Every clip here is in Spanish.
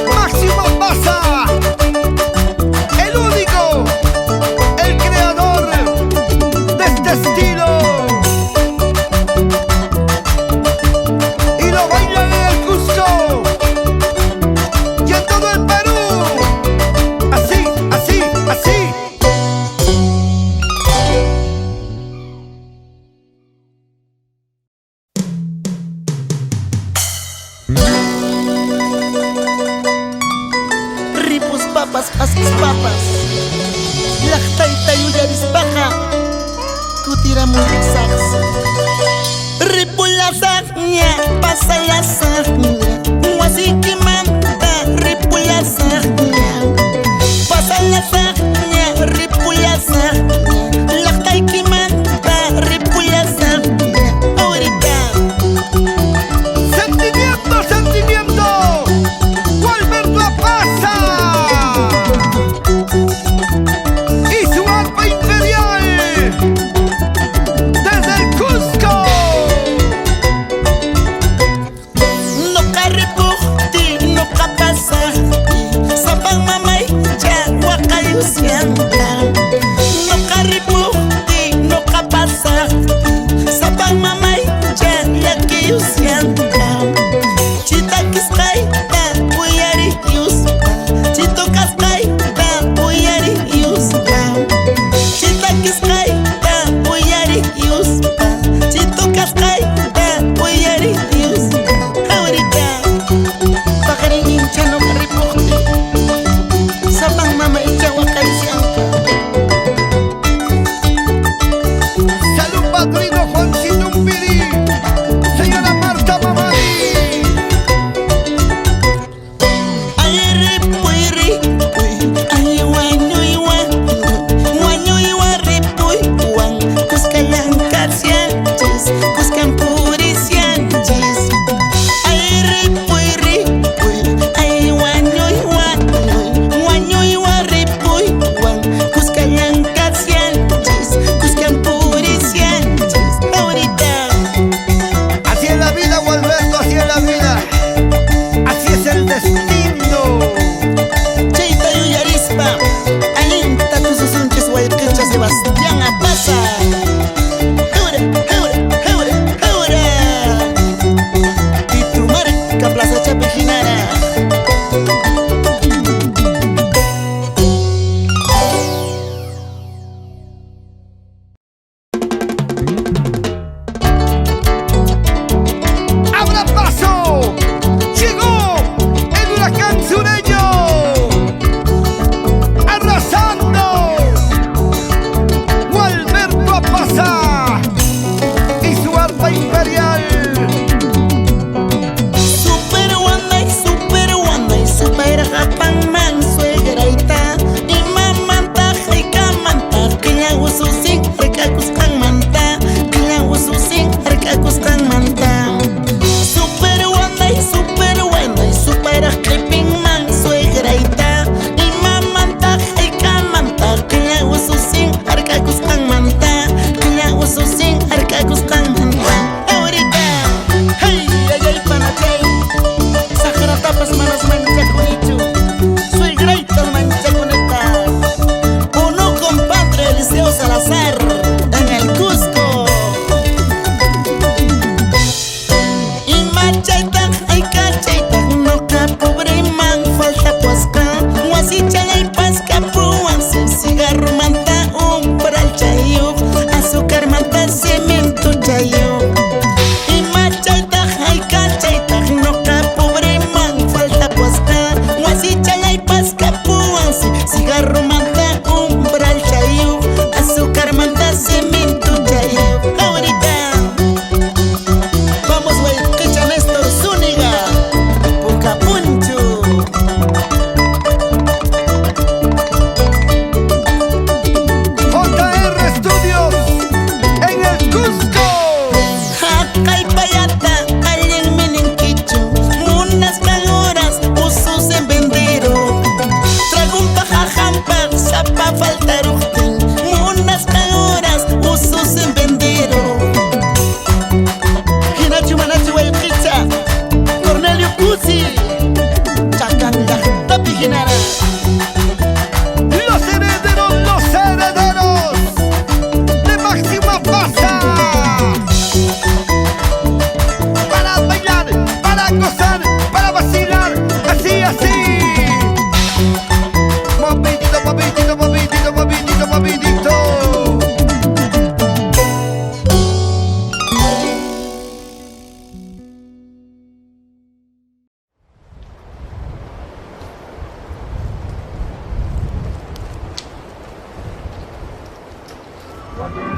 Máximo papas asas papas llaqtayta yuyarispaqa kutiramunasaqs ripulasaqña pasalasaqña wasiykimanta ripulasaqña pasalasaqña ripulasaqña llaqtaykimanta ripulasaqña ahorita ¡Sentimiento, sentimiento! ¡Walter La Pasa! ¡Y su arpa imperial! ¡Desde el Cusco! no carripuqti no kapasaqti sapan mamaycha waqayusyanta no carripuqti no kapasaqti sapan mamaycha llakiyusyanta chitakisqayta uyariyusqa chitukasqayta uyariyusqa chitakisqayta uyariyusqa chitukasqayta uyariyusqa ahorita paqarin hincha no carripuqti sapan mamaycha waqayusyanta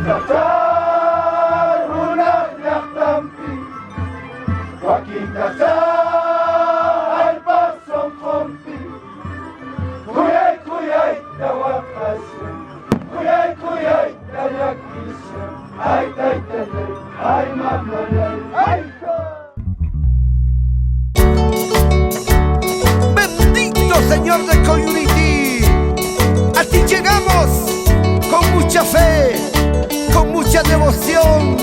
Kasay, runang yaktampi, Joaquín Kasay, pasong kompi, Kuyay, tawag asya, Kuyay, tayak isya, ay tay, ay mamalay, ay ka. Bendito Señor de Community, a ti llegamos con mucha fe, con mucha devoción.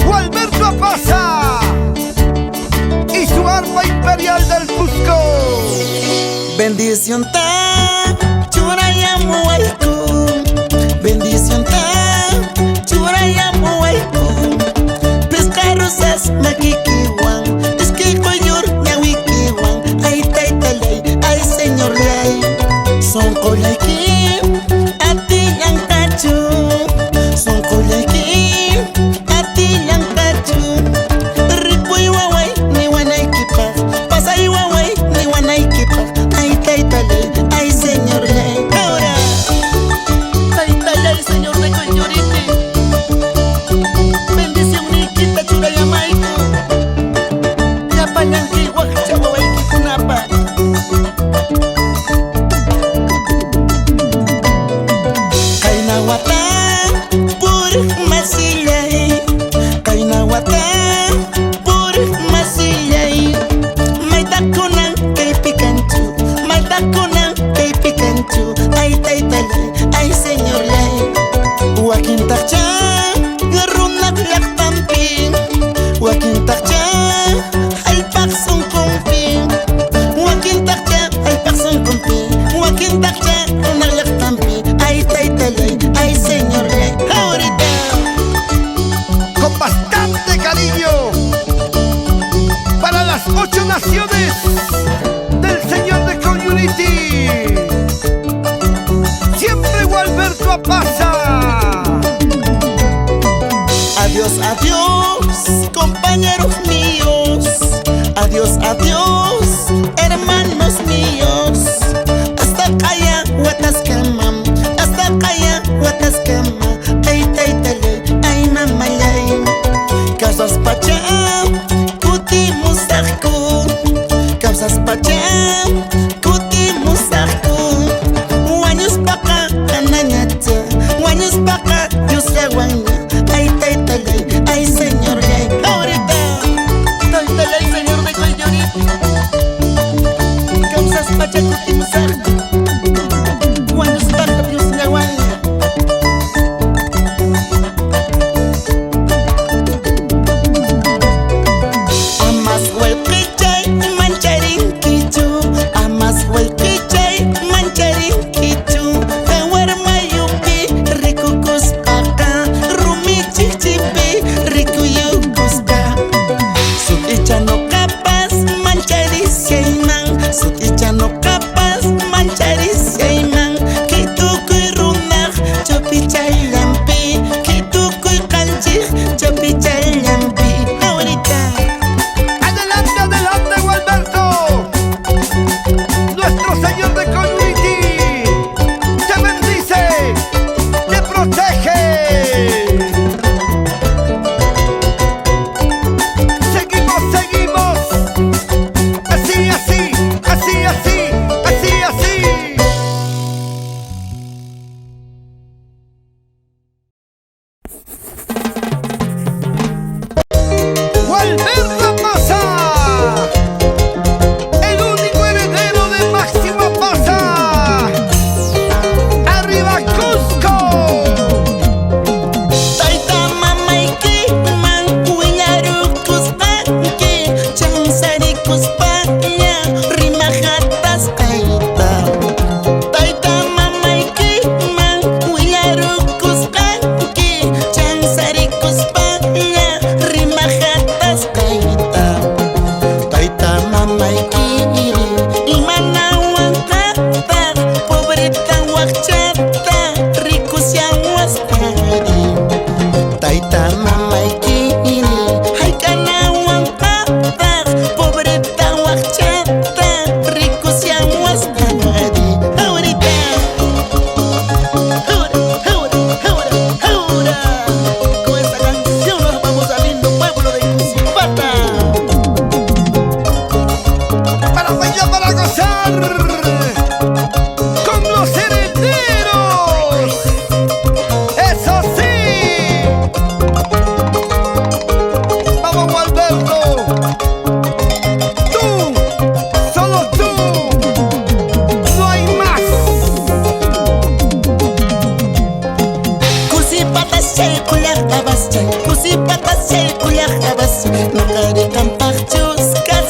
Gualberto Apaza y su arpa imperial del Cusco. Bendición ta churayamuaiku, bendición ta churayamuaiku. Pescarosas makikiwan, es que koyor nawikiwan. Ay taitalay, ay señor lay. Son kolaki, ati lang kachu. Son kolaki, ati lang kachu. Ripoy waway, ni wanay kipa. Pasay waway, ni wanay kipa. Ay taitalay, ay señor lay. Ahora, taitalay, señor de Coyorite. Bendición Nikita Churayamaiku.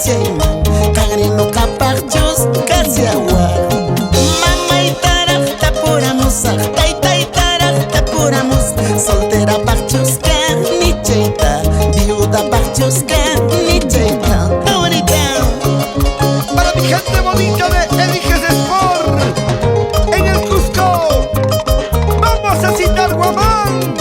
chayman Kangrino kapachus kasi awar Mamay tarak tapuramus Taytay tarak tapuramus Soltera pachusca ni chayta Viuda pachusca ni chayta Ahorita Para mi gente bonita de Eliges Sport en el Cusco, vamos a citar Guamán.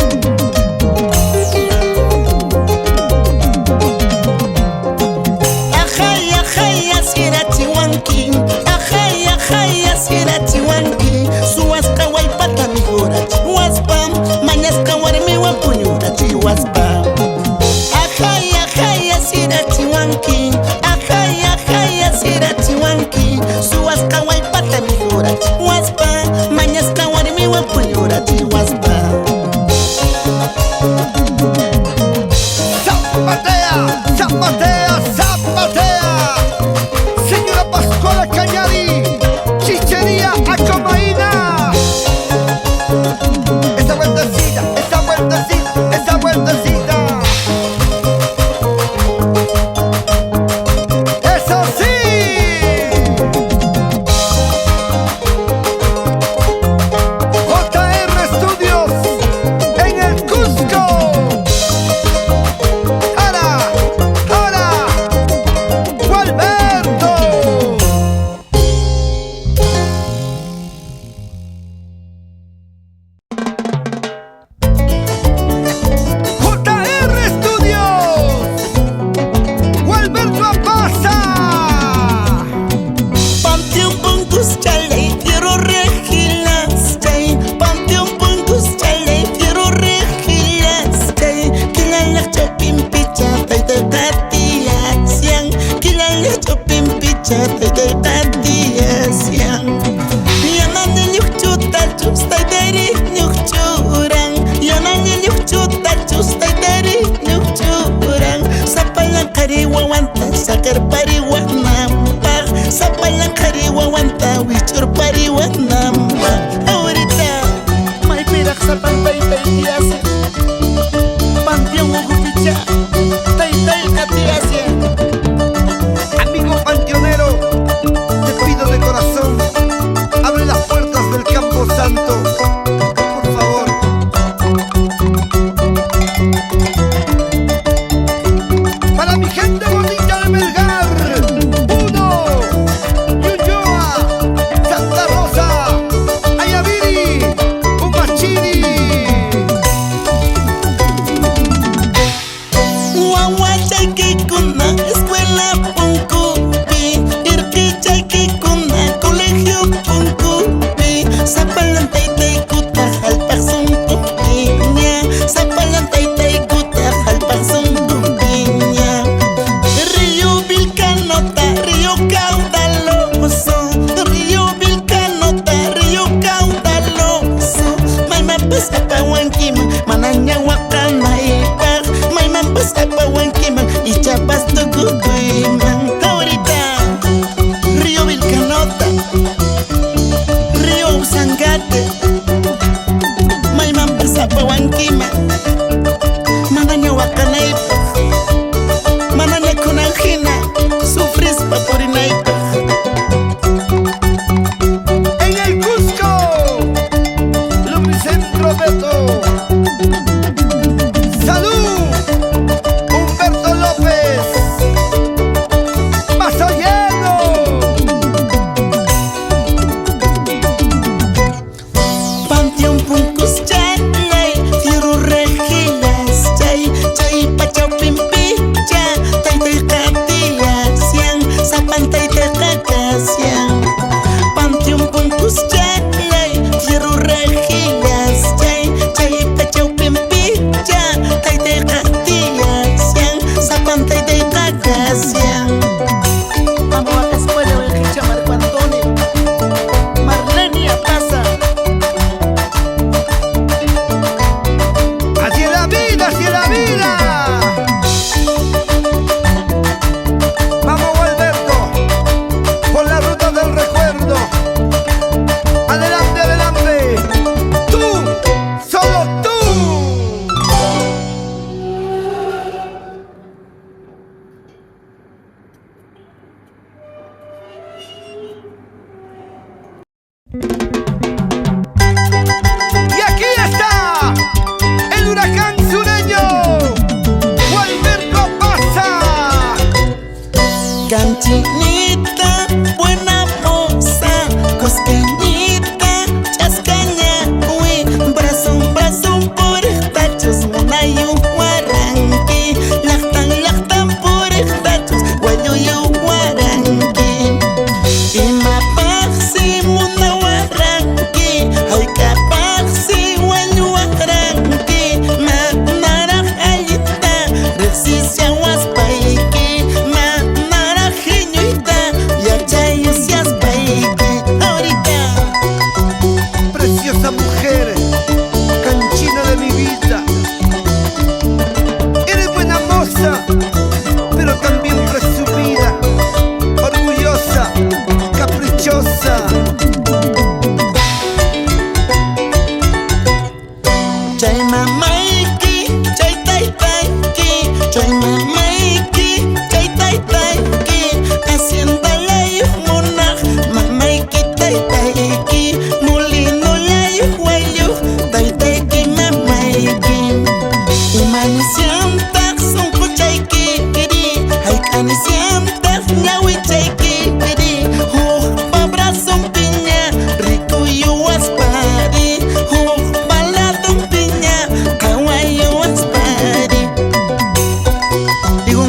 Ajay, ajay, asirachiwanki Ajay, ajay, asirachiwanki Suwaska waipata mi hurachi Waspa, mañaska warmi wapuñurachi Waspa Ajay, ajay, asirachiwanki Ajay, ajay, asirachiwanki Suwaska waipata mi hurachi Waspa, mañaska warmi wapuñurachi Waspa Zapatea, zapatea, zapatea. Señora Pascuala Cañari, Chichería Acomaína. Esa vueltecita, esa vueltecita, esa vueltecita. ¡Eso sí! JR Studios en el Cusco. ¡Ahora! ¡Ahora!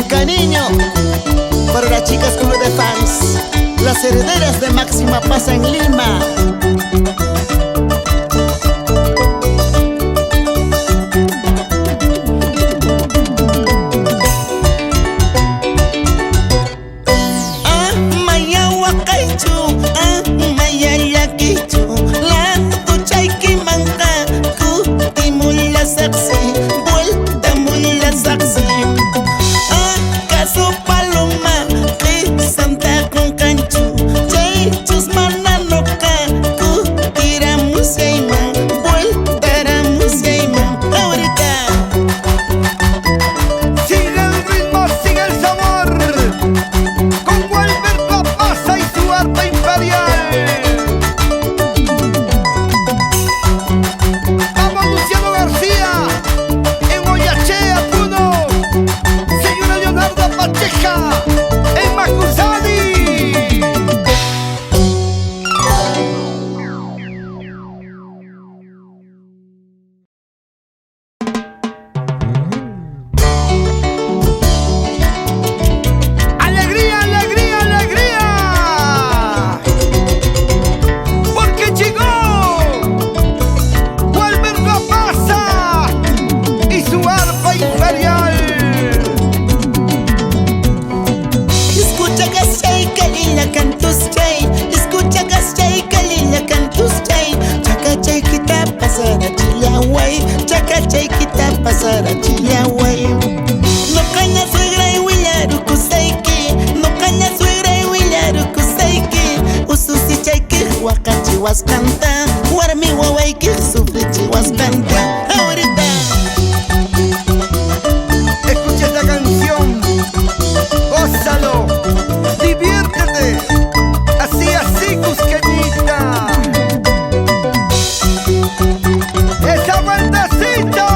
cariño para las chicas club de fans, las herederas de Máxima Paz en Lima. No caña suegra y willaru kusaiki, no caña suegra y willaru kusaiki. Ususi chaiki huacachi huascanta, warmi wawaiki sufrichi huascanta. Ahorita escucha esta canción, gózalo, diviértete, así, así, cusqueñita. Esa vueltecita.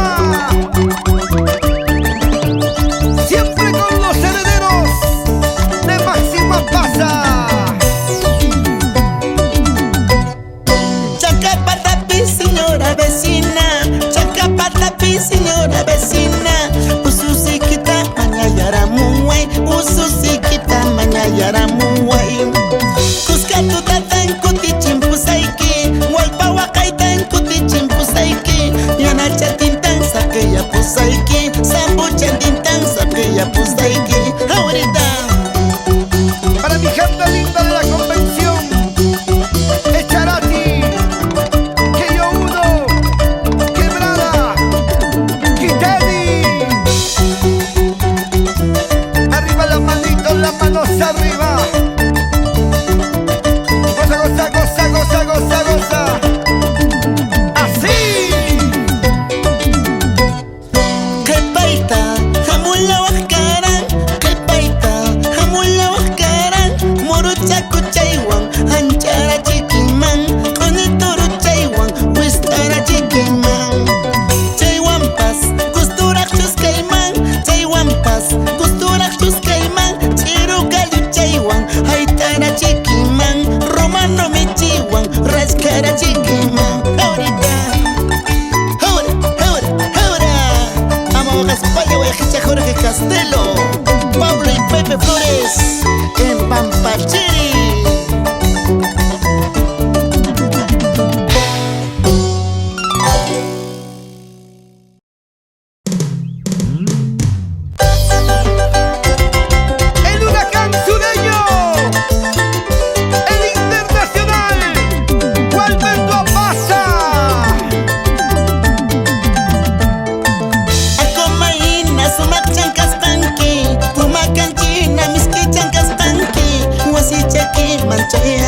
Señora vecina, ususikita mañayara muway, ususikita mañayara muway. Kuskatu tatan kuti chimpusaiki, walpa wakaitan kuti chimpusaiki. Yana chatintan sakeya pusaiki, sambu chatintan sakeya pusaiki. Ahorita para mi gente linda de la convención, Echarati, que yo uno, quebrada, Quitedi. Arriba las manitos, las manos arriba. Goza, goza, goza, goza, goza, goza. Así. que paita, jamula huascaran, que paita, jamula huascaran, morucha kuchaiwan, anchara chiquiman, conitoro chaiwan, huistara chiquiman. Chaiwampas, costura chuscaiman, chaiwampas, costura chuscaiman, chirugalu chaiwan, haitara chiquiman, romano michiwan, rascara chiquiman. Ahora, España, Guayaquicha, Jorge Castelo, Pablo y Pepe Flores en Pampachiri. El huracán sureño, el internacional, Gualberto Apaza. Acomaina, sumak chancastanqui, tumacanchina, misqui chancastanqui, huasichaki, manchaya